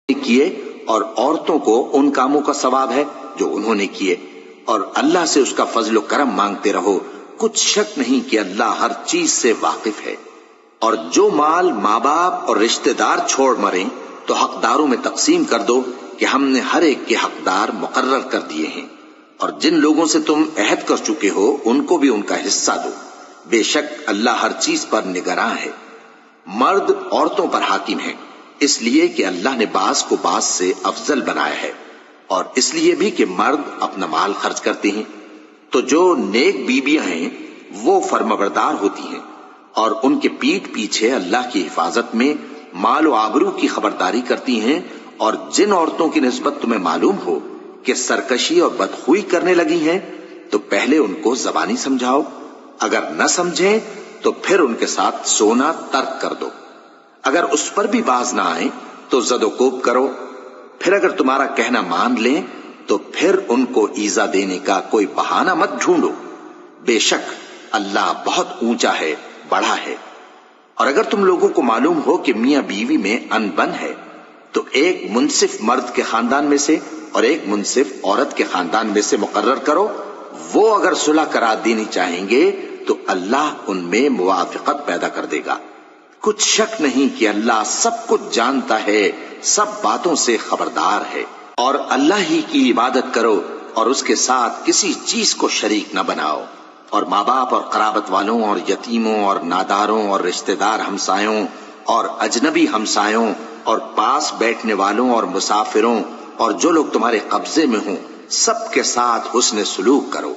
کیے اور عورتوں کو ان کاموں کا ثواب ہے جو انہوں نے کیے، اور اللہ سے اس کا فضل و کرم مانگتے رہو، کچھ شک نہیں کہ اللہ ہر چیز سے واقف ہے۔ اور جو مال ماں باپ اور رشتہ دار چھوڑ مریں تو حقداروں میں تقسیم کر دو کہ ہم نے ہر ایک کے حقدار مقرر کر دیے ہیں، اور جن لوگوں سے تم عہد کر چکے ہو ان کو بھی ان کا حصہ دو، بے شک اللہ ہر چیز پر نگراں ہے۔ مرد عورتوں پر حاکم ہیں، اس لیے کہ اللہ نے بعض کو بعض سے افضل بنایا ہے، اور اس لیے بھی کہ مرد اپنا مال خرچ کرتے ہیں۔ تو جو نیک بیویاں ہیں وہ فرمانبردار ہوتی ہیں، اور ان کے پیٹھ پیچھے اللہ کی حفاظت میں مال و آبرو کی خبرداری کرتی ہیں، اور جن عورتوں کی نسبت تمہیں معلوم ہو کہ سرکشی اور بدخوئی کرنے لگی ہیں تو پہلے ان کو زبانی سمجھاؤ، اگر نہ سمجھیں تو پھر ان کے ساتھ سونا ترک کر دو، اگر اس پر بھی باز نہ آئیں تو زد و کوب کرو، پھر اگر تمہارا کہنا مان لیں تو پھر ان کو ایذا دینے کا کوئی بہانہ مت ڈھونڈو، بے شک اللہ بہت اونچا ہے، بڑا ہے۔ اور اگر تم لوگوں کو معلوم ہو کہ میاں بیوی میں انبن ہے تو ایک منصف مرد کے خاندان میں سے اور ایک منصف عورت کے خاندان میں سے مقرر کرو، وہ اگر صلح کرا دینی چاہیں گے تو اللہ ان میں موافقت پیدا کر دے گا۔ کچھ شک نہیں کہ اللہ سب کچھ جانتا ہے، سب باتوں سے خبردار ہے۔ اور اللہ ہی کی عبادت کرو اور اس کے ساتھ کسی چیز کو شریک نہ بناؤ، اور ماں باپ اور قرابت والوں اور یتیموں اور ناداروں اور رشتہ دار ہمسایوں اور اجنبی ہمسایوں اور پاس بیٹھنے والوں اور مسافروں اور جو لوگ تمہارے قبضے میں ہوں سب کے ساتھ حسن سلوک کرو،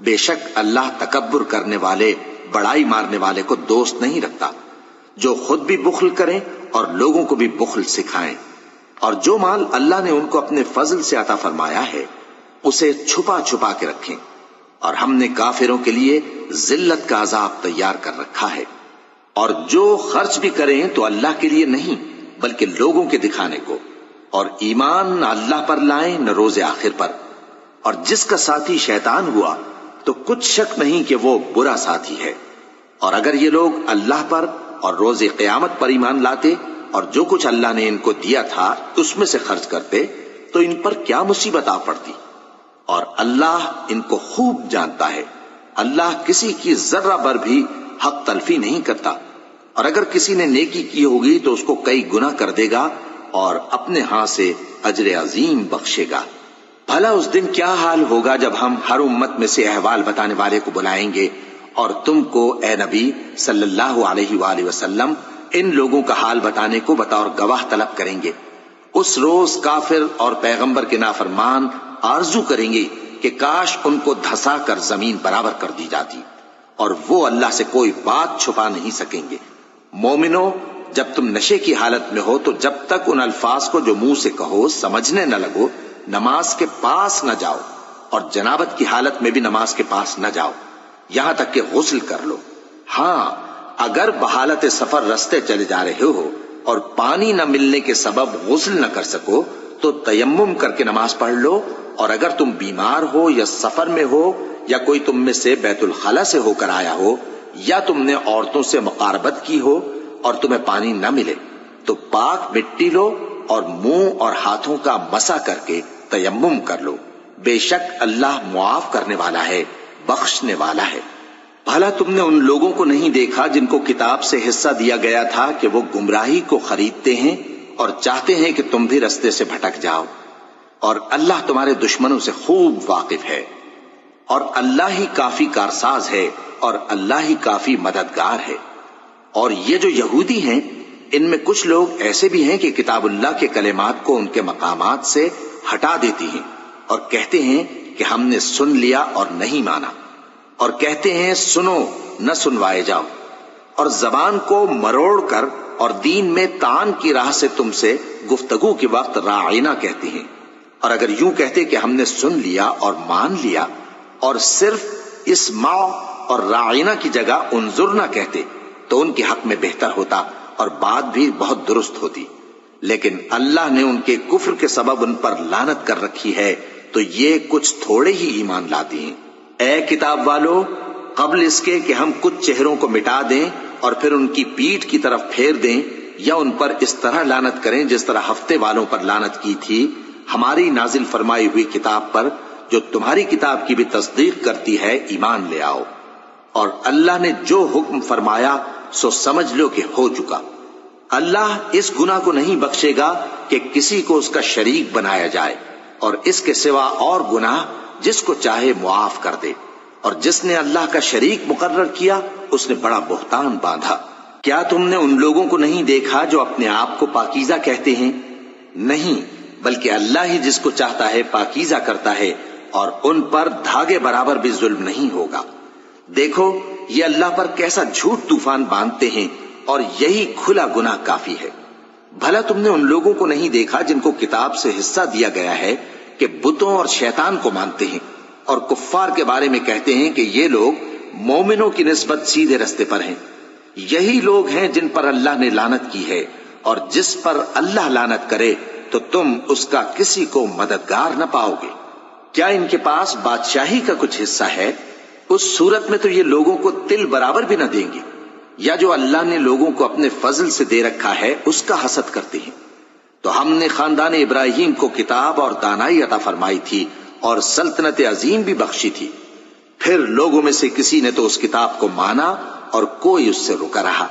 بے شک اللہ تکبر کرنے والے، بڑائی مارنے والے کو دوست نہیں رکھتا۔ جو خود بھی بخل کریں اور لوگوں کو بھی بخل سکھائیں، اور جو مال اللہ نے ان کو اپنے فضل سے عطا فرمایا ہے اسے چھپا چھپا کے رکھیں، اور ہم نے کافروں کے لیے ذلت کا عذاب تیار کر رکھا ہے۔ اور جو خرچ بھی کریں تو اللہ کے لیے نہیں بلکہ لوگوں کے دکھانے کو، اور ایمان نہ اللہ پر لائیں نہ روز آخر پر، اور جس کا ساتھی شیطان ہوا تو کچھ شک نہیں کہ وہ برا ساتھی ہے۔ اور اگر یہ لوگ اللہ پر اور روز قیامت پر ایمان لاتے اور جو کچھ اللہ نے ان کو دیا تھا اس میں سے خرچ کرتے تو ان پر کیا مصیبت آ پڑتی، اور اللہ ان کو خوب جانتا ہے۔ اللہ کسی کی ذرہ بر بھی حق تلفی نہیں کرتا، اور اگر کسی نے نیکی کی ہوگی تو اس کو کئی گنا کر دے گا اور اپنے ہاں سے اجر عظیم بخشے گا۔ بھلا اس دن کیا حال ہوگا جب ہم ہر امت میں سے احوال بتانے والے کو بلائیں گے اور تم کو اے نبی صلی اللہ علیہ وآلہ وسلم ان لوگوں کا حال بتانے کو بطور گواہ طلب کریں گے۔ اس روز کافر اور پیغمبر کے نافرمان آرزو کریں گے کہ کاش ان کو دھسا کر زمین برابر کر دی جاتی، اور وہ اللہ سے کوئی بات چھپا نہیں سکیں گے۔ مومنو، جب تم نشے کی حالت میں ہو تو جب تک ان الفاظ کو جو منہ سے کہو سمجھنے نہ لگو نماز کے پاس نہ جاؤ، اور جنابت کی حالت میں بھی نماز کے پاس نہ جاؤ یہاں تک کہ غسل کر لو۔ ہاں، اگر بحالت سفر رستے چلے جا رہے ہو اور پانی نہ ملنے کے سبب غسل نہ کر سکو تو تیمم کر کے نماز پڑھ لو، اور اگر تم بیمار ہو یا سفر میں ہو یا کوئی تم میں سے بیت الخلا سے ہو کر آیا ہو یا تم نے عورتوں سے مقاربت کی ہو اور تمہیں پانی نہ ملے تو پاک مٹی لو اور منہ اور ہاتھوں کا مسح کر کے تیمم کر لو، بے شک اللہ معاف کرنے والا ہے، بخشنے والا ہے۔ بھلا تم نے ان لوگوں کو نہیں دیکھا جن کو کتاب سے حصہ دیا گیا تھا کہ وہ گمراہی کو خریدتے ہیں اور چاہتے ہیں کہ تم بھی رستے سے بھٹک جاؤ، اور اللہ تمہارے دشمنوں سے خوب واقف ہے، اور اللہ ہی کافی کارساز ہے اور اللہ ہی کافی مددگار ہے۔ اور یہ جو یہودی ہیں ان میں کچھ لوگ ایسے بھی ہیں کہ کتاب اللہ کے کلمات کو ان کے مقامات سے ہٹا دیتی ہیں اور کہتے ہیں کہ ہم نے سن لیا اور نہیں مانا، اور کہتے ہیں سنو نہ سنوائے جاؤ، اور زبان کو مروڑ کر اور دین میں طعن کی راہ سے تم سے گفتگو کے وقت راعینا کہتے ہیں، اور اگر یوں کہتے کہ ہم نے سن لیا اور مان لیا اور صرف اسمع اور راعینا کی جگہ انظرنا کہتے تو ان کے حق میں بہتر ہوتا اور بات بھی بہت درست ہوتی، لیکن اللہ نے ان کے کفر کے سبب ان پر لعنت کر رکھی ہے تو یہ کچھ تھوڑے ہی ایمان لاتے ہیں۔ اے کتاب والو، قبل اس کے کہ ہم کچھ چہروں کو مٹا دیں اور پھر ان کی پیٹھ کی طرف پھیر دیں یا ان پر اس طرح لعنت کریں جس طرح ہفتے والوں پر لعنت کی تھی ہماری نازل فرمائی ہوئی کتاب پر جو تمہاری کتاب کی بھی تصدیق کرتی ہے، ایمان لے آؤ۔ اور اللہ نے جو حکم فرمایا سو سمجھ لو کہ ہو چکا۔ اللہ اس گناہ کو نہیں بخشے گا کہ کسی کو اس کا شریک بنایا جائے، اور اس کے سوا اور گناہ جس کو چاہے معاف کر دے، اور جس نے اللہ کا شریک مقرر کیا اس نے بڑا بہتان باندھا۔ کیا تم نے ان لوگوں کو نہیں دیکھا جو اپنے آپ کو پاکیزہ کہتے ہیں؟ نہیں، بلکہ اللہ ہی جس کو چاہتا ہے پاکیزہ کرتا ہے، اور ان پر دھاگے برابر بھی ظلم نہیں ہوگا۔ دیکھو یہ اللہ پر کیسا جھوٹ طوفان باندھتے ہیں، اور یہی کھلا گناہ کافی ہے۔ بھلا تم نے ان لوگوں کو نہیں دیکھا جن کو کتاب سے حصہ دیا گیا ہے کہ بتوں اور شیطان کو مانتے ہیں، اور کفار کے بارے میں کہتے ہیں کہ یہ لوگ مومنوں کی نسبت سیدھے رستے پر ہیں۔ یہی لوگ ہیں جن پر اللہ نے لعنت کی ہے، اور جس پر اللہ لعنت کرے تو تم اس کا کسی کو مددگار نہ پاؤ گے۔ کیا ان کے پاس بادشاہی کا کچھ حصہ ہے؟ اس صورت میں تو یہ لوگوں کو تل برابر بھی نہ دیں گے۔ یا جو اللہ نے لوگوں کو اپنے فضل سے دے رکھا ہے اس کا حسد کرتے ہیں۔ تو ہم نے خاندان ابراہیم کو کتاب اور دانائی عطا فرمائی تھی، اور سلطنت عظیم بھی بخشی تھی۔ پھر لوگوں میں سے کسی نے تو اس کتاب کو مانا اور کوئی اس سے رکا رہا،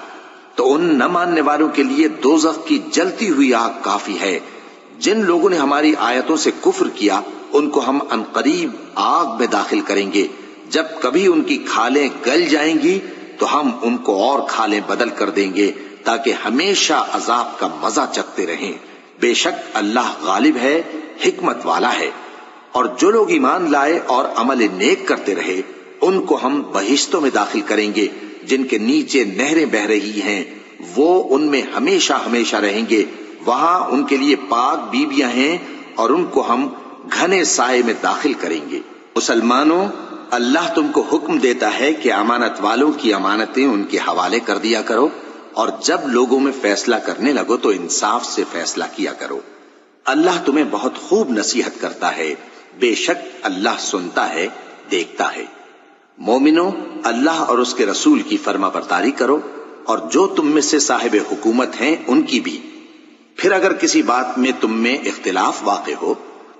تو ان نہ ماننے والوں کے لیے دوزخ کی جلتی ہوئی آگ کافی ہے۔ جن لوگوں نے ہماری آیتوں سے کفر کیا ان کو ہم عنقریب آگ میں داخل کریں گے۔ جب کبھی ان کی کھالیں گل جائیں گی تو ہم ان کو اور کھالیں بدل کر دیں گے تاکہ ہمیشہ عذاب کا مزہ چکھتے رہیں۔ بے شک اللہ غالب ہے، حکمت والا ہے۔ اور جو لوگ ایمان لائے اور عمل نیک کرتے رہے ان کو ہم بہشتوں میں داخل کریں گے جن کے نیچے نہریں بہ رہی ہیں، وہ ان میں ہمیشہ ہمیشہ رہیں گے۔ وہاں ان کے لیے پاک بیویاں ہیں اور ان کو ہم گھنے سائے میں داخل کریں گے۔ مسلمانوں، اللہ تم کو حکم دیتا ہے کہ امانت والوں کی امانتیں ان کے حوالے کر دیا کرو، اور جب لوگوں میں فیصلہ کرنے لگو تو انصاف سے فیصلہ کیا کرو۔ اللہ تمہیں بہت خوب نصیحت کرتا ہے، بے شک اللہ سنتا ہے، دیکھتا ہے۔ مومنو، اللہ اور اس کے رسول کی فرما برداری کرو، اور جو تم میں سے صاحب حکومت ہیں ان کی بھی۔ پھر اگر کسی بات میں تم میں اختلاف واقع ہو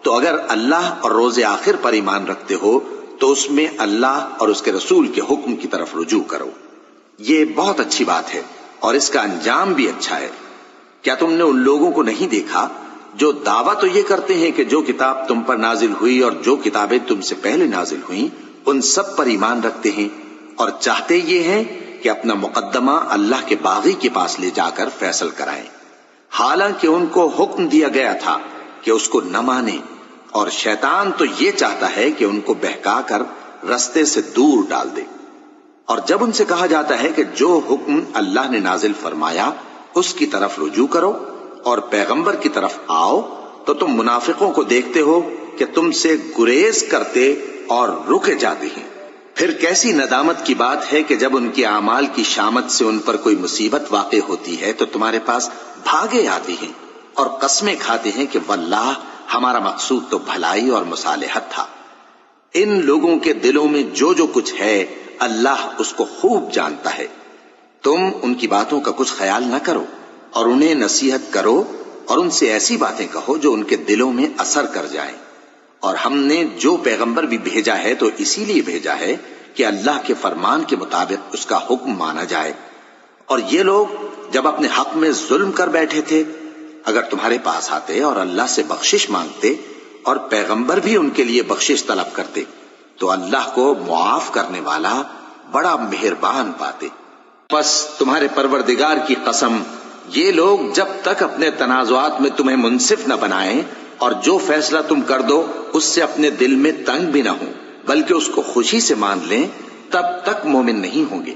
تو اگر اللہ اور روز آخر پر ایمان رکھتے ہو تو اس میں اللہ اور اس کے رسول کے حکم کی طرف رجوع کرو۔ یہ بہت اچھی بات ہے اور اس کا انجام بھی اچھا ہے۔ کیا تم نے ان لوگوں کو نہیں دیکھا جو دعویٰ تو یہ کرتے ہیں کہ جو کتاب تم پر نازل ہوئی اور جو کتابیں تم سے پہلے نازل ہوئیں ان سب پر ایمان رکھتے ہیں، اور چاہتے یہ ہیں کہ اپنا مقدمہ اللہ کے باغی کے پاس لے جا کر فیصل کرائیں، حالانکہ ان کو حکم دیا گیا تھا کہ اس کو نہ مانیں، اور شیطان تو یہ چاہتا ہے کہ ان کو بہکا کر رستے سے دور ڈال دے۔ اور جب ان سے کہا جاتا ہے کہ جو حکم اللہ نے نازل فرمایا اس کی طرف رجوع کرو اور پیغمبر کی طرف آؤ، تو تم منافقوں کو دیکھتے ہو کہ تم سے گریز کرتے اور رکے جاتے ہیں۔ پھر کیسی ندامت کی بات ہے کہ جب ان کے اعمال کی شامت سے ان پر کوئی مصیبت واقع ہوتی ہے تو تمہارے پاس بھاگے آتے ہیں اور قسمیں کھاتے ہیں کہ واللہ ہمارا مقصود تو بھلائی اور مصالحت تھا۔ ان لوگوں کے دلوں میں جو جو کچھ ہے اللہ اس کو خوب جانتا ہے۔ تم ان کی باتوں کا کچھ خیال نہ کرو اور انہیں نصیحت کرو اور ان سے ایسی باتیں کہو جو ان کے دلوں میں اثر کر جائیں۔ اور ہم نے جو پیغمبر بھی بھیجا ہے تو اسی لیے بھیجا ہے کہ اللہ کے فرمان کے مطابق اس کا حکم مانا جائے۔ اور یہ لوگ جب اپنے حق میں ظلم کر بیٹھے تھے اگر تمہارے پاس آتے اور اللہ سے بخشش مانگتے اور پیغمبر بھی ان کے لیے بخشش طلب کرتے تو اللہ کو معاف کرنے والا بڑا مہربان پاتے۔ پس تمہارے پروردگار کی قسم، یہ لوگ جب تک اپنے تنازعات میں تمہیں منصف نہ بنائیں اور جو فیصلہ تم کر دو اس سے اپنے دل میں تنگ بھی نہ ہوں بلکہ اس کو خوشی سے مان لیں، تب تک مومن نہیں ہوں گے۔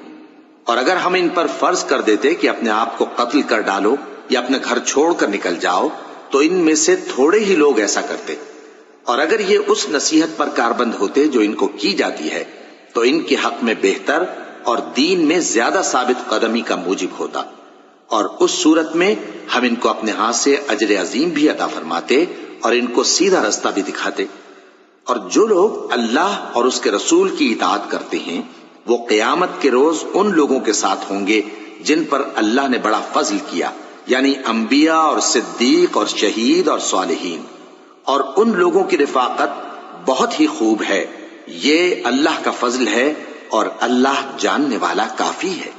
اور اگر ہم ان پر فرض کر دیتے کہ اپنے آپ کو قتل کر ڈالو یا اپنے گھر چھوڑ کر نکل جاؤ تو ان میں سے تھوڑے ہی لوگ ایسا کرتے، اور اگر یہ اس نصیحت پر کاربند ہوتے جو ان کو کی جاتی ہے تو ان کے حق میں بہتر اور دین میں زیادہ ثابت قدمی کا موجب ہوتا، اور اس صورت میں ہم ان کو اپنے ہاتھ سے اجر عظیم بھی عطا فرماتے اور ان کو سیدھا رستہ بھی دکھاتے۔ اور جو لوگ اللہ اور اس کے رسول کی اطاعت کرتے ہیں وہ قیامت کے روز ان لوگوں کے ساتھ ہوں گے جن پر اللہ نے بڑا فضل کیا، یعنی انبیاء اور صدیق اور شہید اور صالحین، اور ان لوگوں کی رفاقت بہت ہی خوب ہے۔ یہ اللہ کا فضل ہے اور اللہ جاننے والا کافی ہے۔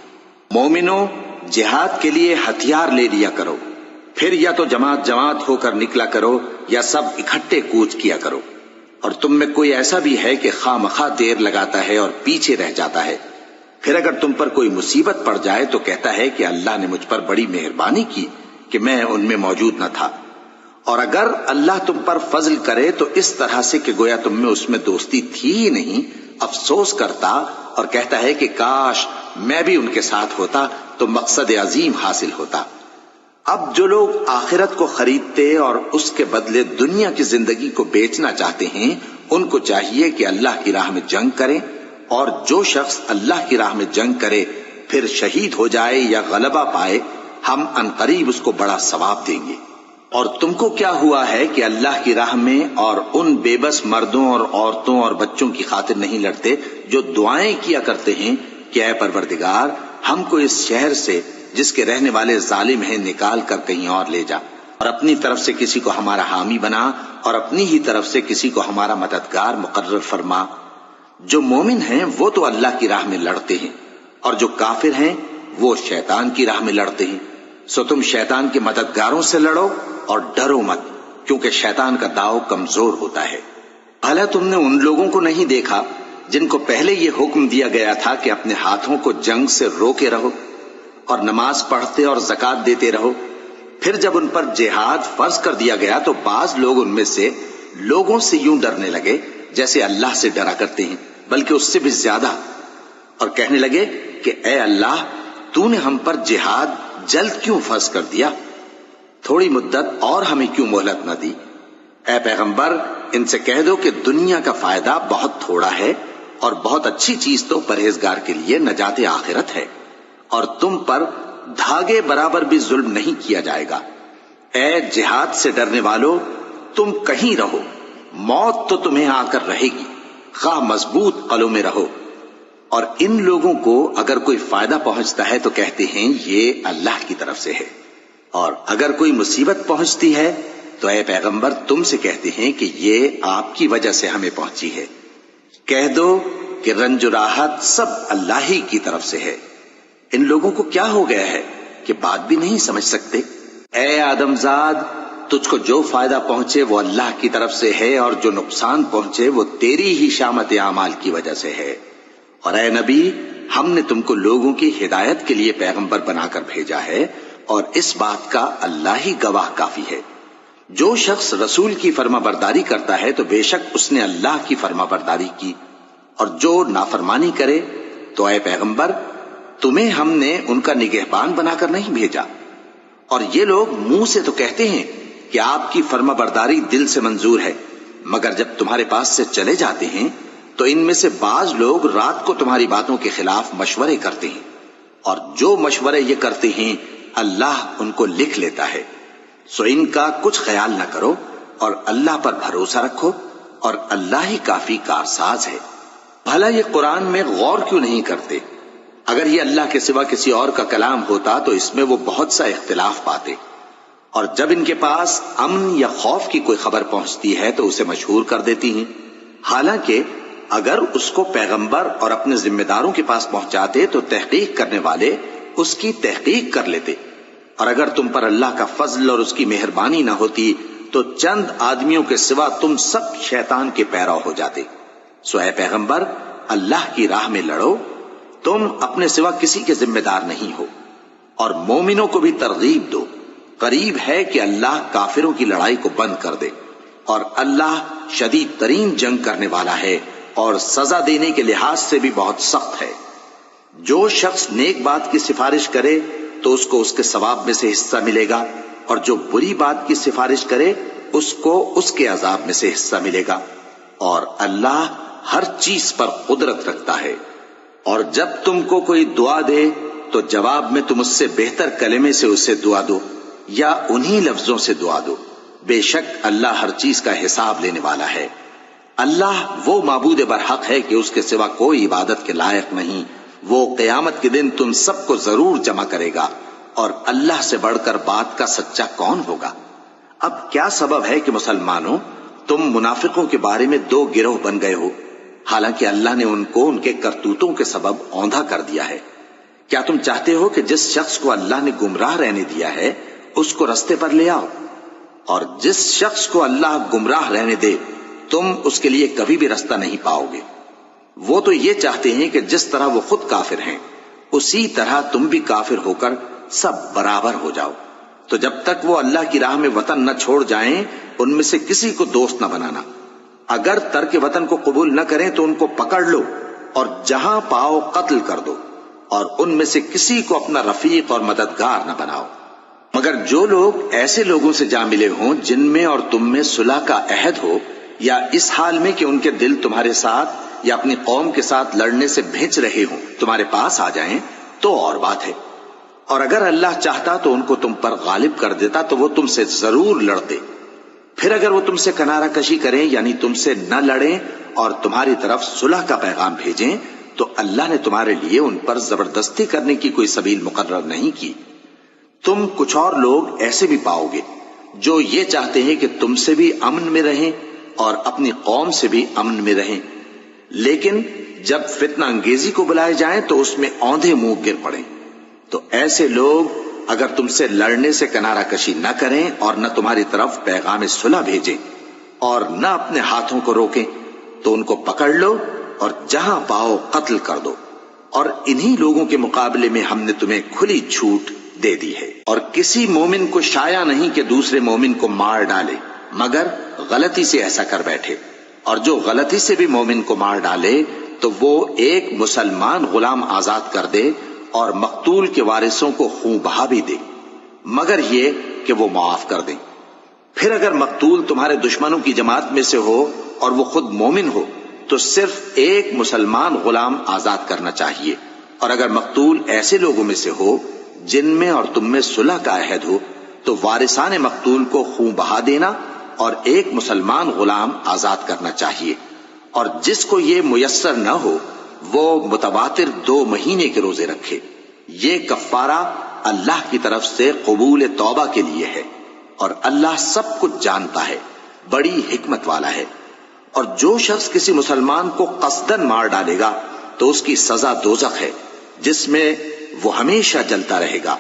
مومنوں، جہاد کے لیے ہتھیار لے لیا کرو، پھر یا تو جماعت جماعت ہو کر نکلا کرو یا سب اکٹھے کوچ کیا کرو۔ اور تم میں کوئی ایسا بھی ہے کہ خواہ مخواہ دیر لگاتا ہے اور پیچھے رہ جاتا ہے، پھر اگر تم پر کوئی مصیبت پڑ جائے تو کہتا ہے کہ اللہ نے مجھ پر بڑی مہربانی کی کہ میں ان میں موجود نہ تھا۔ اور اگر اللہ تم پر فضل کرے تو اس طرح سے کہ گویا تم میں اس میں دوستی تھی ہی نہیں، افسوس کرتا اور کہتا ہے کہ کاش میں بھی ان کے ساتھ ہوتا تو مقصد عظیم حاصل ہوتا۔ اب جو لوگ آخرت کو خریدتے اور اس کے بدلے دنیا کی زندگی کو بیچنا چاہتے ہیں، ان کو چاہیے کہ اللہ کی راہ میں جنگ کریں، اور جو شخص اللہ کی راہ میں جنگ کرے پھر شہید ہو جائے یا غلبہ پائے، ہم عنقریب اس کو بڑا ثواب دیں گے۔ اور تم کو کیا ہوا ہے کہ اللہ کی راہ میں اور ان بے بس مردوں اور عورتوں اور بچوں کی خاطر نہیں لڑتے جو دعائیں کیا کرتے ہیں کہ اے پروردگار ہم کو اس شہر سے جس کے رہنے والے ظالم ہیں نکال کر کہیں اور لے جا، اور اپنی طرف سے کسی کو ہمارا حامی بنا اور اپنی ہی طرف سے کسی کو ہمارا مددگار مقرر فرما۔ جو مومن ہیں وہ تو اللہ کی راہ میں لڑتے ہیں، اور جو کافر ہیں وہ شیطان کی راہ میں لڑتے ہیں، سو تم شیطان کے مددگاروں سے لڑو اور ڈرو مت، کیونکہ شیطان کا داؤ کمزور ہوتا ہے۔ بھلا تم نے ان لوگوں کو نہیں دیکھا جن کو پہلے یہ حکم دیا گیا تھا کہ اپنے ہاتھوں کو جنگ سے روکے رہو اور نماز پڑھتے اور زکوٰۃ دیتے رہو، پھر جب ان پر جہاد فرض کر دیا گیا تو بعض لوگ ان میں سے لوگوں سے یوں ڈرنے لگے جیسے اللہ سے ڈرا کرتے ہیں، بلکہ اس سے بھی زیادہ، اور کہنے لگے کہ اے اللہ تو نے ہم پر جہاد جلد کیوں فرض کر دیا؟ تھوڑی مدت اور ہمیں کیوں مہلت نہ دی؟ اے پیغمبر ان سے کہہ دو کہ دنیا کا فائدہ بہت تھوڑا ہے، اور بہت اچھی چیز تو پرہیزگار کے لیے نجات آخرت ہے، اور تم پر دھاگے برابر بھی ظلم نہیں کیا جائے گا۔ اے جہاد سے ڈرنے والو، تم کہیں رہو، موت تو تمہیں آ کر رہے گی، خواہ مضبوط قلعوں میں رہو۔ اور ان لوگوں کو اگر کوئی فائدہ پہنچتا ہے تو کہتے ہیں یہ اللہ کی طرف سے ہے، اور اگر کوئی مصیبت پہنچتی ہے تو اے پیغمبر تم سے کہتے ہیں کہ یہ آپ کی وجہ سے ہمیں پہنچی ہے۔ کہہ دو کہ رنج و راحت سب اللہ ہی کی طرف سے ہے۔ ان لوگوں کو کیا ہو گیا ہے کہ بات بھی نہیں سمجھ سکتے؟ اے آدم زاد، تجھ کو جو فائدہ پہنچے وہ اللہ کی طرف سے ہے، اور جو نقصان پہنچے وہ تیری ہی شامت اعمال کی وجہ سے ہے۔ اور اے نبی، ہم نے تم کو لوگوں کی ہدایت کے لیے پیغمبر بنا کر بھیجا ہے، اور اس بات کا اللہ ہی گواہ کافی ہے۔ جو شخص رسول کی فرما برداری کرتا ہے تو بے شک اس نے اللہ کی فرما برداری کی، اور جو نافرمانی کرے تو اے پیغمبر تمہیں ہم نے ان کا نگہبان بنا کر نہیں بھیجا۔ اور یہ لوگ منہ سے تو کہتے ہیں کہ آپ کی فرما برداری دل سے منظور ہے، مگر جب تمہارے پاس سے چلے جاتے ہیں تو ان میں سے بعض لوگ رات کو تمہاری باتوں کے خلاف مشورے کرتے ہیں، اور جو مشورے یہ کرتے ہیں اللہ ان کو لکھ لیتا ہے۔ سو ان کا کچھ خیال نہ کرو اور اللہ پر بھروسہ رکھو، اور اللہ ہی کافی کارساز ہے۔ بھلا یہ قرآن میں غور کیوں نہیں کرتے؟ اگر یہ اللہ کے سوا کسی اور کا کلام ہوتا تو اس میں وہ بہت سا اختلاف پاتے، اور جب ان کے پاس امن یا خوف کی کوئی خبر پہنچتی ہے تو اسے مشہور کر دیتی ہیں، حالانکہ اگر اس کو پیغمبر اور اپنے ذمہ داروں کے پاس پہنچاتے تو تحقیق کرنے والے اس کی تحقیق کر لیتے، اور اگر تم پر اللہ کا فضل اور اس کی مہربانی نہ ہوتی تو چند آدمیوں کے سوا تم سب شیطان کے پیرو ہو جاتے۔ سو اے پیغمبر اللہ کی راہ میں لڑو، تم اپنے سوا کسی کے ذمہ دار نہیں ہو، اور مومنوں کو بھی ترغیب دو۔ قریب ہے کہ اللہ کافروں کی لڑائی کو بند کر دے، اور اللہ شدید ترین جنگ کرنے والا ہے اور سزا دینے کے لحاظ سے بھی بہت سخت ہے۔ جو شخص نیک بات کی سفارش کرے تو اس کو اس کے ثواب میں سے حصہ ملے گا، اور جو بری بات کی سفارش کرے اس کو اس کے عذاب میں سے حصہ ملے گا، اور اللہ ہر چیز پر قدرت رکھتا ہے۔ اور جب تم کو کوئی دعا دے تو جواب میں تم اس سے بہتر کلمے سے اسے دعا دو یا انہی لفظوں سے دعا دو، بے شک اللہ ہر چیز کا حساب لینے والا ہے۔ اللہ وہ معبود برحق ہے کہ اس کے سوا کوئی عبادت کے لائق نہیں۔ وہ قیامت کے دن تم سب کو ضرور جمع کرے گا، اور اللہ سے بڑھ کر بات کا سچا کون ہوگا؟ اب کیا سبب ہے کہ مسلمانوں تم منافقوں کے بارے میں دو گروہ بن گئے ہو، حالانکہ اللہ نے ان کو ان کے کرتوتوں کے سبب اوندھا کر دیا ہے؟ کیا تم چاہتے ہو کہ جس شخص کو اللہ نے گمراہ رہنے دیا ہے اس کو رستے پر لے آؤ، اور جس شخص کو اللہ گمراہ رہنے دے تم اس کے لیے کبھی بھی رستہ نہیں پاؤ گے؟ وہ تو یہ چاہتے ہیں کہ جس طرح وہ خود کافر ہیں اسی طرح تم بھی کافر ہو کر سب برابر ہو جاؤ۔ تو جب تک وہ اللہ کی راہ میں وطن نہ چھوڑ جائیں ان میں سے کسی کو دوست نہ بنانا۔ اگر ترک وطن کو قبول نہ کریں تو ان کو پکڑ لو اور جہاں پاؤ قتل کر دو، اور ان میں سے کسی کو اپنا رفیق اور مددگار نہ بناؤ، مگر جو لوگ ایسے لوگوں سے جا ملے ہوں جن میں اور تم میں صلح کا عہد ہو، یا اس حال میں کہ ان کے دل تمہارے ساتھ یا اپنی قوم کے ساتھ لڑنے سے بھیج رہے ہوں تمہارے پاس آ جائیں تو اور بات ہے، اور اگر اللہ چاہتا تو ان کو تم پر غالب کر دیتا تو وہ تم سے ضرور لڑتے۔ پھر اگر وہ تم سے کنارہ کشی کریں یعنی تم سے نہ لڑیں اور تمہاری طرف صلح کا پیغام بھیجیں تو اللہ نے تمہارے لیے ان پر زبردستی کرنے کی کوئی سبیل مقرر نہیں کی۔ تم کچھ اور لوگ ایسے بھی پاؤ گے جو یہ چاہتے ہیں کہ تم سے بھی امن میں رہیں اور اپنی قوم سے بھی امن میں رہیں، لیکن جب فتنہ انگیزی کو بلائے جائیں تو اس میں اوندھے منہ گر پڑیں۔ تو ایسے لوگ اگر تم سے لڑنے سے کنارہ کشی نہ کریں اور نہ تمہاری طرف پیغام صلح بھیجیں اور نہ اپنے ہاتھوں کو روکیں تو ان کو پکڑ لو اور جہاں پاؤ قتل کر دو، اور انہی لوگوں کے مقابلے میں ہم نے تمہیں کھلی چھوٹ دے دی ہے۔ اور کسی مومن کو شایع نہیں کہ دوسرے مومن کو مار ڈالے مگر غلطی سے ایسا کر بیٹھے، اور جو غلطی سے بھی مومن کو مار ڈالے تو وہ ایک مسلمان غلام آزاد کر دے اور مقتول کے وارثوں کو خون بہا بھی دے، مگر یہ کہ وہ معاف کر دیں۔ پھر اگر مقتول تمہارے دشمنوں کی جماعت میں سے ہو اور وہ خود مومن ہو تو صرف ایک مسلمان غلام آزاد کرنا چاہیے، اور اگر مقتول ایسے لوگوں میں سے ہو جن میں اور تم میں صلح کا عہد ہو تو وارثان مقتول کو خون بہا دینا اور ایک مسلمان غلام آزاد کرنا چاہیے، اور جس کو یہ میسر نہ ہو وہ متواتر 2 مہینے کے روزے رکھے۔ یہ کفارہ اللہ کی طرف سے قبول توبہ کے لیے ہے، اور اللہ سب کچھ جانتا ہے، بڑی حکمت والا ہے۔ اور جو شخص کسی مسلمان کو قصدن مار ڈالے گا تو اس کی سزا دوزخ ہے جس میں وہ ہمیشہ جلتا رہے گا،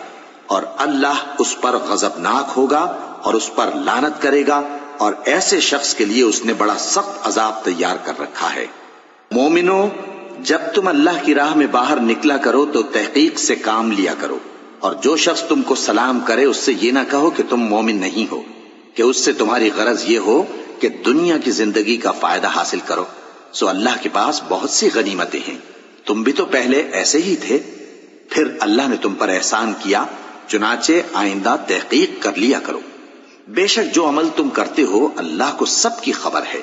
اور اللہ اس پر غضبناک ہوگا اور اس پر لعنت کرے گا، اور ایسے شخص کے لیے اس نے بڑا سخت عذاب تیار کر رکھا ہے۔ مومنو، جب تم اللہ کی راہ میں باہر نکلا کرو تو تحقیق سے کام لیا کرو، اور جو شخص تم کو سلام کرے اس سے یہ نہ کہو کہ تم مومن نہیں ہو، کہ اس سے تمہاری غرض یہ ہو کہ دنیا کی زندگی کا فائدہ حاصل کرو، سو اللہ کے پاس بہت سی غنیمتیں ہیں، تم بھی تو پہلے ایسے ہی تھے، پھر اللہ نے تم پر احسان کیا، چنانچہ آئندہ تحقیق کر لیا کرو۔ بے شک جو عمل تم کرتے ہو اللہ کو سب کی خبر ہے۔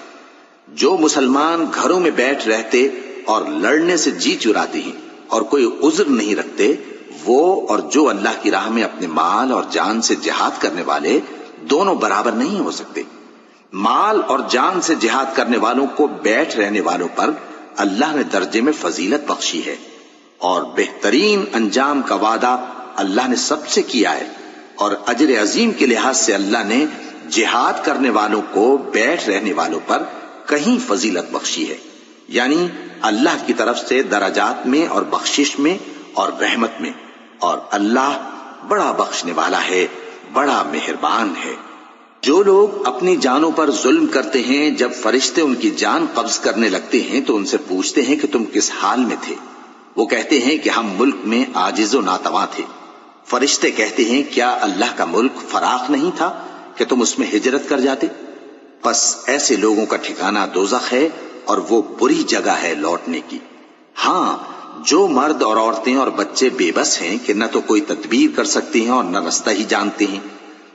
جو مسلمان گھروں میں بیٹھ رہتے اور لڑنے سے جی چراتے ہیں اور کوئی عذر نہیں رکھتے، وہ اور جو اللہ کی راہ میں اپنے مال اور جان سے جہاد کرنے والے دونوں برابر نہیں ہو سکتے۔ مال اور جان سے جہاد کرنے والوں کو بیٹھ رہنے والوں پر اللہ نے درجے میں فضیلت بخشی ہے، اور بہترین انجام کا وعدہ اللہ نے سب سے کیا ہے، اور اجر عظیم کے لحاظ سے اللہ نے جہاد کرنے والوں کو بیٹھ رہنے والوں پر کہیں فضیلت بخشی ہے، یعنی اللہ کی طرف سے درجات میں اور بخشش میں اور رحمت میں، اور اللہ بڑا بخشنے والا ہے، بڑا مہربان ہے۔ جو لوگ اپنی جانوں پر ظلم کرتے ہیں جب فرشتے ان کی جان قبض کرنے لگتے ہیں تو ان سے پوچھتے ہیں کہ تم کس حال میں تھے؟ وہ کہتے ہیں کہ ہم ملک میں عاجز و ناتواں تھے۔ فرشتے کہتے ہیں کیا اللہ کا ملک فراخ نہیں تھا کہ تم اس میں ہجرت کر جاتے؟ پس ایسے لوگوں کا ٹھکانہ دوزخ ہے اور وہ بری جگہ ہے لوٹنے کی۔ ہاں، جو مرد اور عورتیں اور بچے بے بس ہیں کہ نہ تو کوئی تدبیر کر سکتے ہیں اور نہ رستہ ہی جانتے ہیں،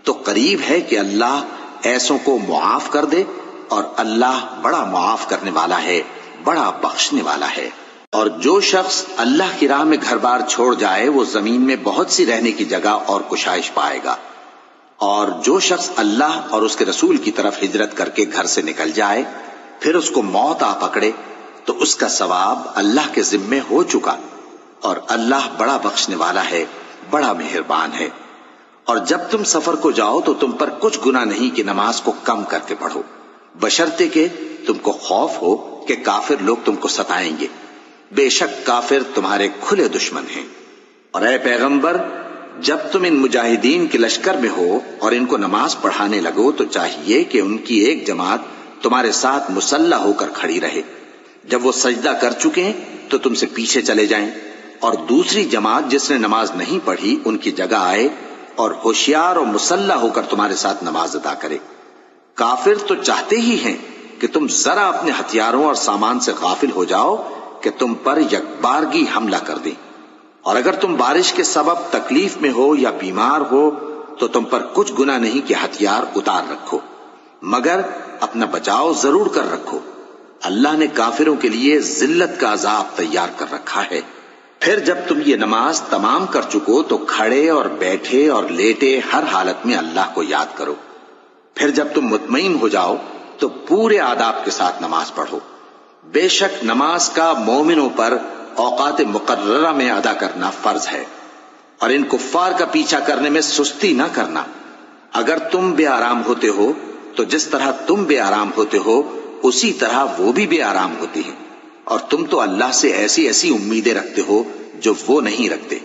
تو قریب ہے کہ اللہ ایسوں کو معاف کر دے، اور اللہ بڑا معاف کرنے والا ہے، بڑا بخشنے والا ہے۔ اور جو شخص اللہ کی راہ میں گھر بار چھوڑ جائے وہ زمین میں بہت سی رہنے کی جگہ اور کشائش پائے گا، اور جو شخص اللہ اور اس کے رسول کی طرف ہجرت کر کے گھر سے نکل جائے پھر اس کو موت آ پکڑے تو اس کا ثواب اللہ کے ذمے ہو چکا، اور اللہ بڑا بخشنے والا ہے، بڑا مہربان ہے۔ اور جب تم سفر کو جاؤ تو تم پر کچھ گناہ نہیں کہ نماز کو کم کر کے پڑھو، بشرطے کہ تم کو خوف ہو کہ کافر لوگ تم کو ستائیں گے، بے شک کافر تمہارے کھلے دشمن ہیں۔ اور اے پیغمبر، جب تم ان مجاہدین کے لشکر میں ہو اور ان کو نماز پڑھانے لگو تو چاہیے کہ ان کی ایک جماعت تمہارے ساتھ مسلح ہو کر کھڑی رہے، جب وہ سجدہ کر چکے تو تم سے پیچھے چلے جائیں، اور دوسری جماعت جس نے نماز نہیں پڑھی ان کی جگہ آئے اور ہوشیار اور مسلح ہو کر تمہارے ساتھ نماز ادا کرے۔ کافر تو چاہتے ہی ہیں کہ تم ذرا اپنے ہتھیاروں اور سامان سے غافل ہو جاؤ کہ تم پر یکبارگی حملہ کر دیں، اور اگر تم بارش کے سبب تکلیف میں ہو یا بیمار ہو تو تم پر کچھ گناہ نہیں کہ ہتھیار اتار رکھو، مگر اپنا بچاؤ ضرور کر رکھو، اللہ نے کافروں کے لیے ذلت کا عذاب تیار کر رکھا ہے۔ پھر جب تم یہ نماز تمام کر چکو تو کھڑے اور بیٹھے اور لیٹے ہر حالت میں اللہ کو یاد کرو، پھر جب تم مطمئن ہو جاؤ تو پورے آداب کے ساتھ نماز پڑھو۔ بے شک نماز کا مومنوں پر اوقات مقررہ میں ادا کرنا فرض ہے، اور ان کفار کا پیچھا کرنے میں سستی نہ کرنا۔ اگر تم بے آرام ہوتے ہو تو جس طرح تم بے آرام ہوتے ہو اسی طرح وہ بھی بے آرام ہوتے ہیں، اور تم تو اللہ سے ایسی ایسی امیدیں رکھتے ہو جو وہ نہیں رکھتے،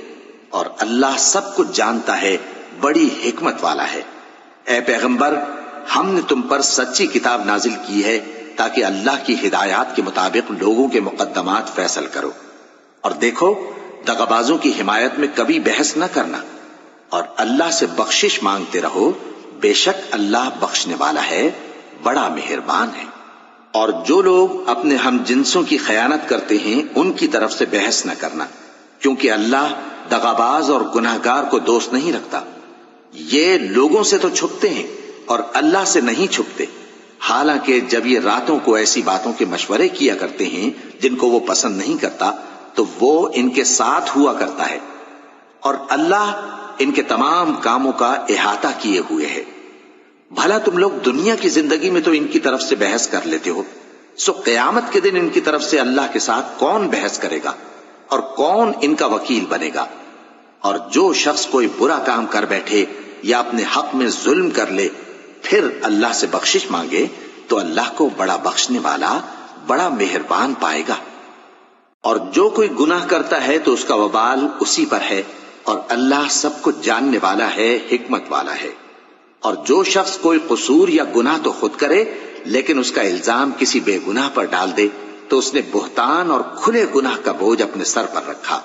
اور اللہ سب کچھ جانتا ہے، بڑی حکمت والا ہے۔ اے پیغمبر، ہم نے تم پر سچی کتاب نازل کی ہے تاکہ اللہ کی ہدایات کے مطابق لوگوں کے مقدمات فیصل کرو، اور دیکھو دغابازوں کی حمایت میں کبھی بحث نہ کرنا، اور اللہ سے بخشش مانگتے رہو، بے شک اللہ بخشنے والا ہے، بڑا مہربان ہے۔ اور جو لوگ اپنے ہم جنسوں کی خیانت کرتے ہیں ان کی طرف سے بحث نہ کرنا، کیونکہ اللہ دغاباز اور گناہگار کو دوست نہیں رکھتا۔ یہ لوگوں سے تو چھپتے ہیں اور اللہ سے نہیں چھپتے، حالانکہ جب یہ راتوں کو ایسی باتوں کے مشورے کیا کرتے ہیں جن کو وہ پسند نہیں کرتا تو وہ ان کے ساتھ ہوا کرتا ہے، اور اللہ ان کے تمام کاموں کا احاطہ کیے ہوئے ہے۔ بھلا تم لوگ دنیا کی زندگی میں تو ان کی طرف سے بحث کر لیتے ہو، سو قیامت کے دن ان کی طرف سے اللہ کے ساتھ کون بحث کرے گا اور کون ان کا وکیل بنے گا؟ اور جو شخص کوئی برا کام کر بیٹھے یا اپنے حق میں ظلم کر لے پھر اللہ سے بخشش مانگے تو اللہ کو بڑا بخشنے والا، بڑا مہربان پائے گا۔ اور جو کوئی گناہ کرتا ہے تو اس کا وبال اسی پر ہے، اور اللہ سب کچھ جاننے والا ہے، حکمت والا ہے۔ اور جو شخص کوئی قصور یا گناہ تو خود کرے لیکن اس کا الزام کسی بے گناہ پر ڈال دے تو اس نے بہتان اور کھلے گناہ کا بوجھ اپنے سر پر رکھا۔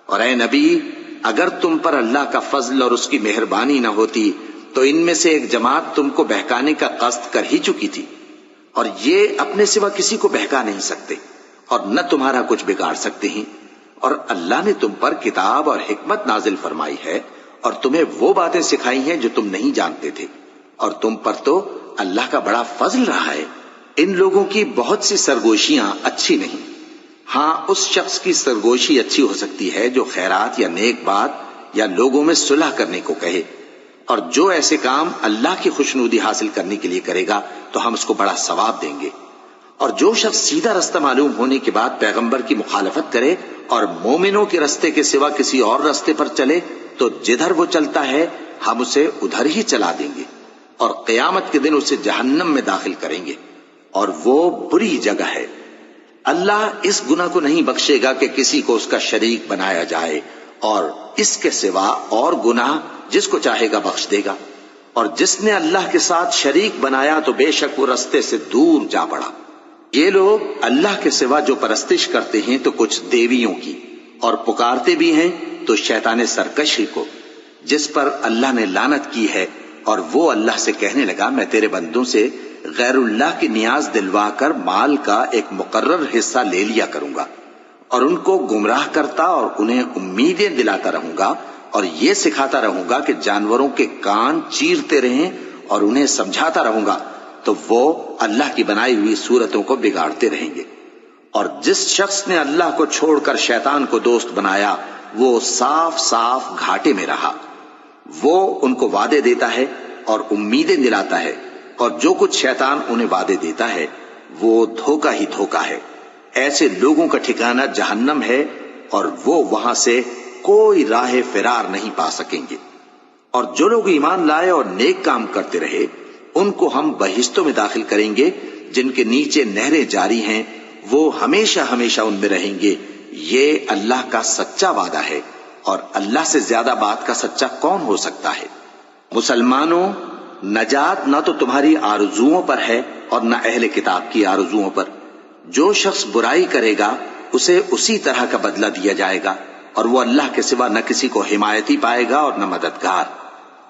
اور اے نبی، اگر تم پر اللہ کا فضل اور اس کی مہربانی نہ ہوتی تو ان میں سے ایک جماعت تم کو بہکانے کا قصد کر ہی چکی تھی، اور یہ اپنے سوا کسی کو بہکا نہیں سکتے اور نہ تمہارا کچھ بگاڑ سکتے ہیں۔ اور اللہ نے تم پر کتاب اور حکمت نازل فرمائی ہے اور تمہیں وہ باتیں سکھائی ہیں جو تم نہیں جانتے تھے، اور تم پر تو اللہ کا بڑا فضل رہا ہے۔ ان لوگوں کی بہت سی سرگوشیاں اچھی نہیں، ہاں اس شخص کی سرگوشی اچھی ہو سکتی ہے جو خیرات یا نیک بات یا لوگوں میں صلح کرنے کو کہے، اور جو ایسے کام اللہ کی خوشنودی حاصل کرنے کے لیے کرے گا تو ہم اس کو بڑا ثواب دیں گے۔ اور جو شخص سیدھا رستہ معلوم ہونے کے بعد پیغمبر کی مخالفت کرے اور مومنوں کے رستے کے سوا کسی اور رستے پر چلے تو جدھر وہ چلتا ہے ہم اسے ادھر ہی چلا دیں گے، اور قیامت کے دن اسے جہنم میں داخل کریں گے، اور وہ بری جگہ ہے۔ اللہ اس گناہ کو نہیں بخشے گا کہ کسی کو اس کا شریک بنایا جائے، اور اس کے سوا اور گناہ جس کو چاہے گا بخش دے گا، اور جس نے اللہ کے ساتھ شریک بنایا تو بے شک وہ رستے سے دور جا پڑا۔ یہ لوگ اللہ کے سوا جو پرستش کرتے ہیں تو کچھ دیویوں کی، اور پکارتے بھی ہیں تو شیطان سرکشی کو، جس پر اللہ نے لعنت کی ہے، اور وہ اللہ سے کہنے لگا میں تیرے بندوں سے غیر اللہ کی نیاز دلوا کر مال کا ایک مقرر حصہ لے لیا کروں گا، اور ان کو گمراہ کرتا اور انہیں امیدیں دلاتا رہوں گا، اور یہ سکھاتا رہوں گا کہ جانوروں کے کان چیرتے رہیں، اور انہیں سمجھاتا رہوں گا تو وہ اللہ کی بنائی ہوئی صورتوں کو بگاڑتے رہیں گے۔ اور جس شخص نے اللہ کو چھوڑ کر شیطان کو دوست بنایا وہ صاف صاف گھاٹے میں رہا۔ وہ ان کو وعدے دیتا ہے اور امیدیں دلاتا ہے، اور جو کچھ شیطان انہیں وعدے دیتا ہے وہ دھوکہ ہی دھوکہ ہے۔ ایسے لوگوں کا ٹھکانہ جہنم ہے، اور وہ وہاں سے کوئی راہ فرار نہیں پا سکیں گے۔ اور جو لوگ ایمان لائے اور نیک کام کرتے رہے ان کو ہم بہشتوں میں داخل کریں گے جن کے نیچے نہریں جاری ہیں، وہ ہمیشہ ہمیشہ ان میں رہیں گے۔ یہ اللہ کا سچا وعدہ ہے، اور اللہ سے زیادہ بات کا سچا کون ہو سکتا ہے؟ مسلمانوں، نجات نہ تو تمہاری آرزوؤں پر ہے اور نہ اہل کتاب کی آرزوؤں پر۔ جو شخص برائی کرے گا اسے اسی طرح کا بدلہ دیا جائے گا، اور وہ اللہ کے سوا نہ کسی کو حمایتی پائے گا اور نہ مددگار۔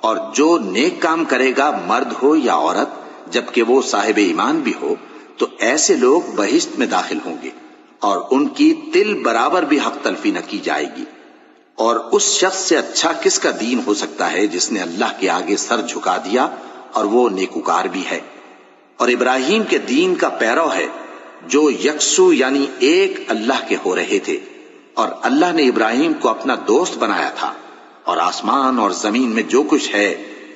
اور جو نیک کام کرے گا، مرد ہو یا عورت، جبکہ وہ صاحب ایمان بھی ہو، تو ایسے لوگ بہشت میں داخل ہوں گے، اور ان کی تل برابر بھی حق تلفی نہ کی جائے گی۔ اور اس شخص سے اچھا کس کا دین ہو سکتا ہے جس نے اللہ کے آگے سر جھکا دیا اور وہ نیکوکار بھی ہے، اور ابراہیم کے دین کا پیرو ہے جو یکسو یعنی ایک اللہ کے ہو رہے تھے۔ اور اللہ نے ابراہیم کو اپنا دوست بنایا تھا، اور آسمان اور زمین میں جو کچھ ہے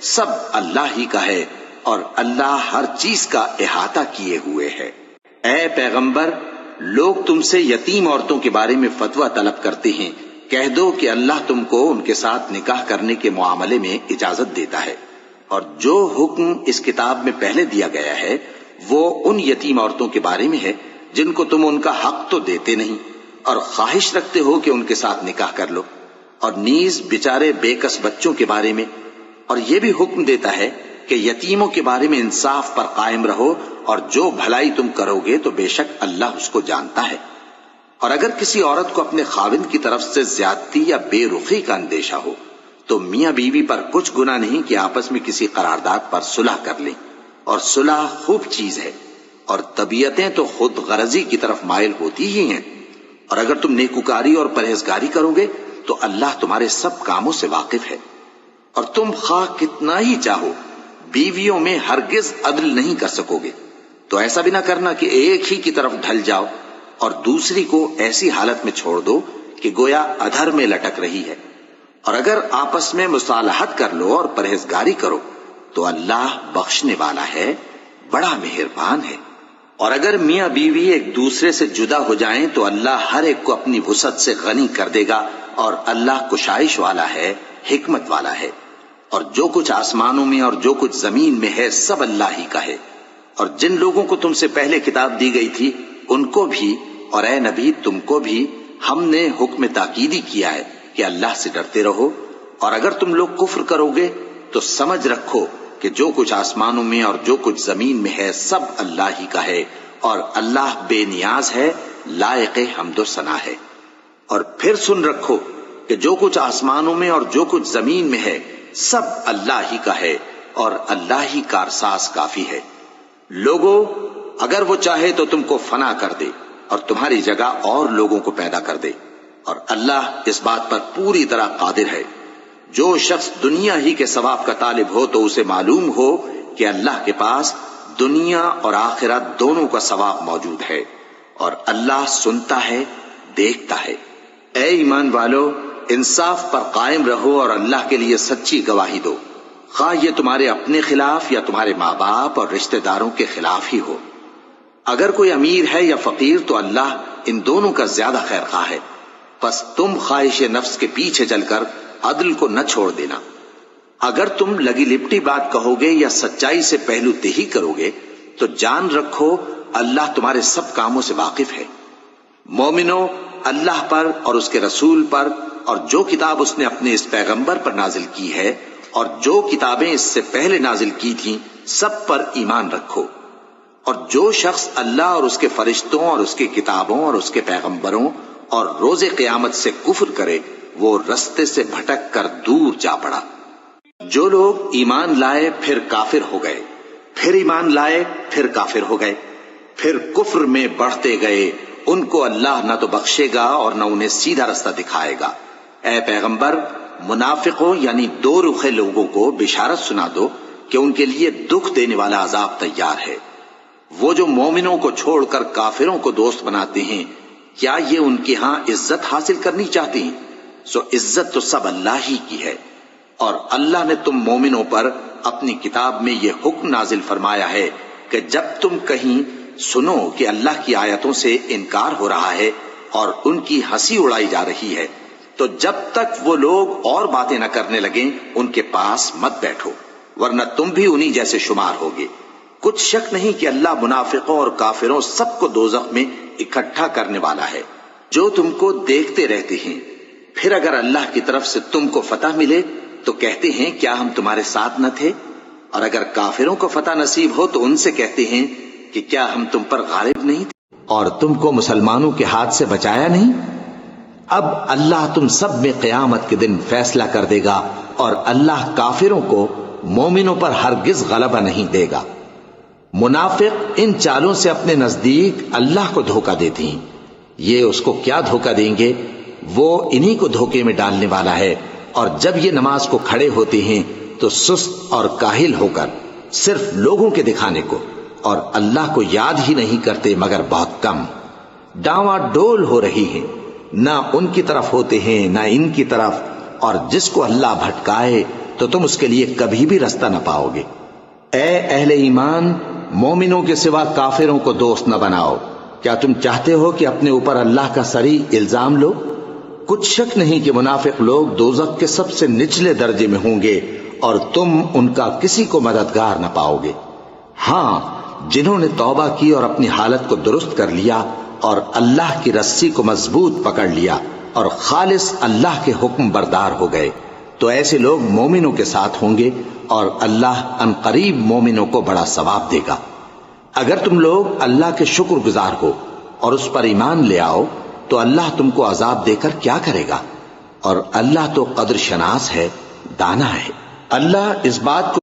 سب اللہ ہی کا ہے، اور اللہ ہر چیز کا احاطہ کیے ہوئے ہے۔ اے پیغمبر، لوگ تم سے یتیم عورتوں کے بارے میں فتویٰ طلب کرتے ہیں، کہہ دو کہ اللہ تم کو ان کے ساتھ نکاح کرنے کے معاملے میں اجازت دیتا ہے، اور جو حکم اس کتاب میں پہلے دیا گیا ہے وہ ان یتیم عورتوں کے بارے میں ہے جن کو تم ان کا حق تو دیتے نہیں، اور خواہش رکھتے ہو کہ ان کے ساتھ نکاح کر لو، اور نیز بیچارے بے کس بچوں کے بارے میں۔ اور یہ بھی حکم دیتا ہے کہ یتیموں کے بارے میں انصاف پر قائم رہو، اور جو بھلائی تم کرو گے تو بے شک اللہ اس کو جانتا ہے۔ اور اگر کسی عورت کو اپنے خاوند کی طرف سے زیادتی یا بے رخی کا اندیشہ ہو تو میاں بیوی پر کچھ گناہ نہیں کہ آپس میں کسی قرارداد پر صلح کر لیں، اور صلح خوب چیز ہے، اور طبیعتیں تو خود غرضی کی طرف مائل ہوتی ہی ہیں۔ اور اگر تم نیکوکاری اور پرہیزگاری کرو گے تو اللہ تمہارے سب کاموں سے واقف ہے۔ اور تم خواہ کتنا ہی چاہو بیویوں میں ہرگز عدل نہیں کر سکو گے، تو ایسا بھی نہ کرنا کہ ایک ہی کی طرف ڈھل جاؤ اور دوسری کو ایسی حالت میں چھوڑ دو کہ گویا ادھر میں لٹک رہی ہے۔ اور اگر آپس میں مصالحت کر لو اور پرہیزگاری کرو تو اللہ بخشنے والا ہے، بڑا مہربان ہے۔ اور اگر میاں بیوی ایک دوسرے سے جدا ہو جائیں تو اللہ ہر ایک کو اپنی وسعت سے غنی کر دے گا، اور اللہ کشائش والا ہے، حکمت والا ہے۔ اور جو کچھ آسمانوں میں اور جو کچھ زمین میں ہے سب اللہ ہی کا ہے۔ اور جن لوگوں کو تم سے پہلے کتاب دی گئی تھی ان کو بھی، اور اے نبی تم کو بھی، ہم نے حکم تاکیدی کیا ہے کہ اللہ سے ڈرتے رہو۔ اور اگر تم لوگ کفر کرو گے تو سمجھ رکھو کہ جو کچھ آسمانوں میں اور جو کچھ زمین میں ہے سب اللہ ہی کا ہے، اور اللہ بے نیاز ہے، لائق حمد و ثنا ہے۔ اور پھر سن رکھو کہ جو کچھ آسمانوں میں اور جو کچھ زمین میں ہے سب اللہ ہی کا ہے، اور اللہ ہی کارساز کافی ہے۔ لوگو، اگر وہ چاہے تو تم کو فنا کر دے اور تمہاری جگہ اور لوگوں کو پیدا کر دے، اور اللہ اس بات پر پوری طرح قادر ہے۔ جو شخص دنیا ہی کے ثواب کا طالب ہو تو اسے معلوم ہو کہ اللہ کے پاس دنیا اور آخرت دونوں کا ثواب موجود ہے، اور اللہ سنتا ہے، دیکھتا ہے۔ اے ایمان والو، انصاف پر قائم رہو اور اللہ کے لیے سچی گواہی دو، خواہ یہ تمہارے اپنے خلاف یا تمہارے ماں باپ اور رشتہ داروں کے خلاف ہی ہو۔ اگر کوئی امیر ہے یا فقیر تو اللہ ان دونوں کا زیادہ خیر خواہ ہے، پس تم خواہش نفس کے پیچھے چل کر عدل کو نہ چھوڑ دینا۔ اگر تم لگی لپٹی بات کہو گے یا سچائی سے پہلو تہی کرو گے تو جان رکھو اللہ تمہارے سب کاموں سے واقف ہے۔ مومنو، اللہ پر اور اس کے رسول پر اور جو کتاب اس نے اپنے اس پیغمبر پر نازل کی ہے اور جو کتابیں اس سے پہلے نازل کی تھیں سب پر ایمان رکھو۔ اور جو شخص اللہ اور اس کے فرشتوں اور اس کے کتابوں اور اس کے پیغمبروں اور روز قیامت سے کفر کرے وہ رستے سے بھٹک کر دور جا پڑا۔ جو لوگ ایمان لائے پھر کافر ہو گئے، پھر ایمان لائے پھر کافر ہو گئے، پھر کفر میں بڑھتے گئے، ان کو اللہ نہ تو بخشے گا اور نہ انہیں سیدھا رستہ دکھائے گا۔ اے پیغمبر، منافقوں یعنی دو رخے لوگوں کو بشارت سنا دو کہ ان کے لیے دکھ دینے والا عذاب تیار ہے۔ وہ جو مومنوں کو چھوڑ کر کافروں کو دوست بناتے ہیں، کیا یہ ان کے ہاں عزت حاصل کرنی چاہتے ہیں؟ سو عزت تو سب اللہ ہی کی ہے۔ اور اللہ نے تم مومنوں پر اپنی کتاب میں یہ حکم نازل فرمایا ہے کہ جب تم کہیں سنو کہ اللہ کی آیتوں سے انکار ہو رہا ہے اور ان کی ہنسی اڑائی جا رہی ہے تو جب تک وہ لوگ اور باتیں نہ کرنے لگیں ان کے پاس مت بیٹھو، ورنہ تم بھی انہی جیسے شمار ہوگے۔ کچھ شک نہیں کہ اللہ منافقوں اور کافروں سب کو دوزخ میں اکٹھا کرنے والا ہے، جو تم کو دیکھتے رہتے ہیں۔ پھر اگر اللہ کی طرف سے تم کو فتح ملے تو کہتے ہیں کیا ہم تمہارے ساتھ نہ تھے، اور اگر کافروں کو فتح نصیب ہو تو ان سے کہتے ہیں کہ کیا ہم تم پر غالب نہیں تھے اور تم کو مسلمانوں کے ہاتھ سے بچایا نہیں۔ اب اللہ تم سب میں قیامت کے دن فیصلہ کر دے گا، اور اللہ کافروں کو مومنوں پر ہرگز غلبہ نہیں دے گا۔ منافق ان چالوں سے اپنے نزدیک اللہ کو دھوکہ دیتے ہیں، یہ اس کو کیا دھوکہ دیں گے، وہ انہی کو دھوکے میں ڈالنے والا ہے۔ اور جب یہ نماز کو کھڑے ہوتے ہیں تو سست اور کاہل ہو کر صرف لوگوں کے دکھانے کو اور اللہ کو یاد ہی نہیں کرتے مگر بہت کم۔ ڈاواں ڈول ہو رہی ہیں، نہ ان کی طرف ہوتے ہیں نہ ان کی طرف، اور جس کو اللہ بھٹکائے تو تم اس کے لیے کبھی بھی رستہ نہ پاؤ گے۔ اے اہل ایمان، مومنوں کے سوا کافروں کو دوست نہ بناؤ۔ کیا تم چاہتے ہو کہ اپنے اوپر اللہ کا صریح الزام لو؟ کچھ شک نہیں کہ منافق لوگ دوزخ کے سب سے نچلے درجے میں ہوں گے، اور تم ان کا کسی کو مددگار نہ پاؤ گے۔ ہاں، جنہوں نے توبہ کی اور اپنی حالت کو درست کر لیا اور اللہ کی رسی کو مضبوط پکڑ لیا اور خالص اللہ کے حکم بردار ہو گئے، تو ایسے لوگ مومنوں کے ساتھ ہوں گے، اور اللہ ان قریب مومنوں کو بڑا ثواب دے گا۔ اگر تم لوگ اللہ کے شکر گزار ہو اور اس پر ایمان لے آؤ تو اللہ تم کو عذاب دے کر کیا کرے گا، اور اللہ تو قدر شناس ہے، دانا ہے۔ اللہ اس بات کو